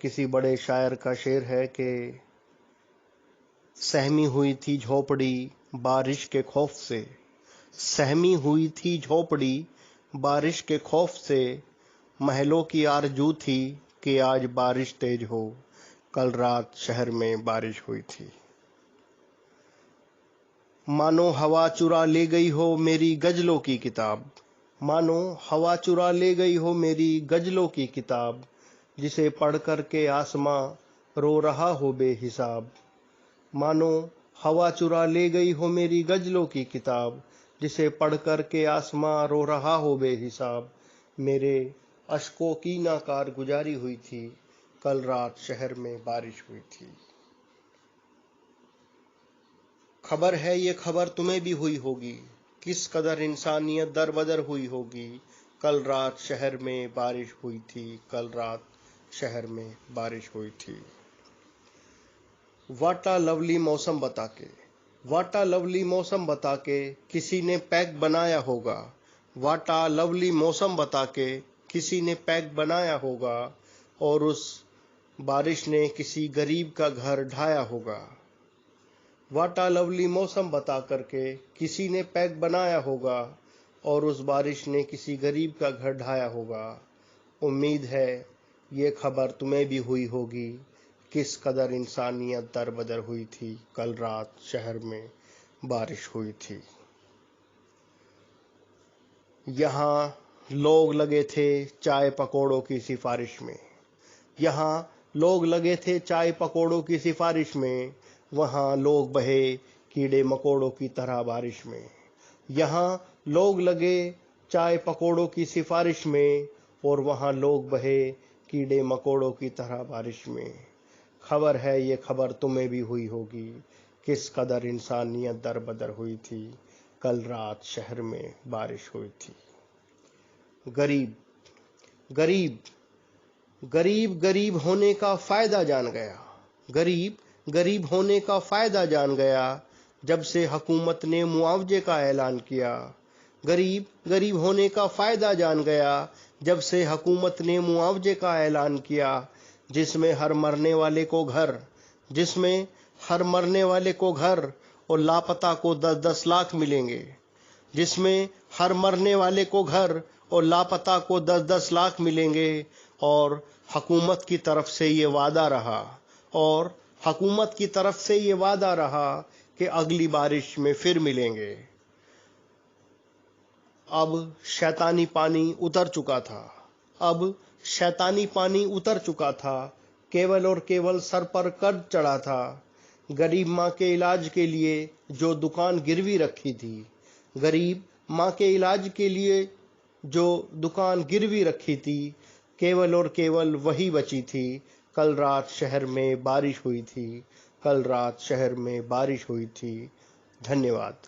किसी बड़े शायर का शेर है कि सहमी हुई थी झोपड़ी बारिश के खौफ से, सहमी हुई थी झोपड़ी बारिश के खौफ से, महलों की आरजू थी कि आज बारिश तेज हो, कल रात शहर में बारिश हुई थी। मानो हवा चुरा ले गई हो मेरी गजलों की किताब, मानो हवा चुरा ले गई हो मेरी गजलों की किताब, जिसे पढ़ कर के आसमां रो रहा हो बेहिसाब। मानो हवा चुरा ले गई हो मेरी गजलों की किताब, जिसे पढ़ कर के आसमां रो रहा हो बेहिसाब। मेरे अश्कों की ना कारगुजारी हुई थी, कल रात शहर में बारिश हुई थी। खबर है ये खबर तुम्हें भी हुई होगी, किस कदर इंसानियत दरबदर हुई होगी, कल रात शहर में बारिश हुई थी, कल रात शहर में बारिश हुई थी। वाटा लवली मौसम बता के, वाटा लवली मौसम बता के किसी ने पैक बनाया होगा, वाटा लवली मौसम बता के किसी ने पैक बनाया होगा, और उस बारिश ने किसी गरीब का घर ढाया होगा। वाटा लवली मौसम बता करके किसी ने पैक बनाया होगा, और उस बारिश ने किसी गरीब का घर ढाया होगा। उम्मीद है ये खबर तुम्हें भी हुई होगी, किस कदर इंसानियत दरबदर हुई थी, कल रात शहर में बारिश हुई थी। यहाँ लोग लगे थे चाय पकौड़ों की सिफारिश में, यहाँ लोग लगे थे चाय पकौड़ों की सिफारिश में, वहाँ लोग बहे कीड़े मकोड़ों की तरह बारिश में। यहाँ लोग लगे चाय पकौड़ों की सिफारिश में, और वहाँ लोग बहे कीड़े मकोड़ों की तरह बारिश में। खबर है ये खबर तुम्हें भी हुई होगी, किस कदर इंसानियत दरबदर हुई थी, कल रात शहर में बारिश हुई थी। गरीब गरीब गरीब गरीब होने का फायदा जान गया, गरीब गरीब होने का फायदा जान गया, जब से हुकूमत ने मुआवजे का ऐलान किया। गरीब गरीब होने का फायदा जान गया, जब से हुकूमत ने मुआवजे का ऐलान किया, जिसमें हर मरने वाले को घर, जिसमें हर मरने वाले को घर और लापता को 10-10 लाख मिलेंगे, जिसमें हर मरने वाले को घर और लापता को 10-10 लाख मिलेंगे। और हुकूमत की तरफ से ये वादा रहा, और हुकूमत की तरफ से ये वादा रहा कि अगली बारिश में फिर मिलेंगे। अब शैतानी पानी उतर चुका था, अब शैतानी पानी उतर चुका था, केवल और केवल सर पर कर्ज चढ़ा था। गरीब माँ के इलाज के लिए जो दुकान गिरवी रखी थी, गरीब माँ के इलाज के लिए जो दुकान गिरवी रखी थी, केवल और केवल वही बची थी। कल रात शहर में बारिश हुई थी, कल रात शहर में बारिश हुई थी। धन्यवाद।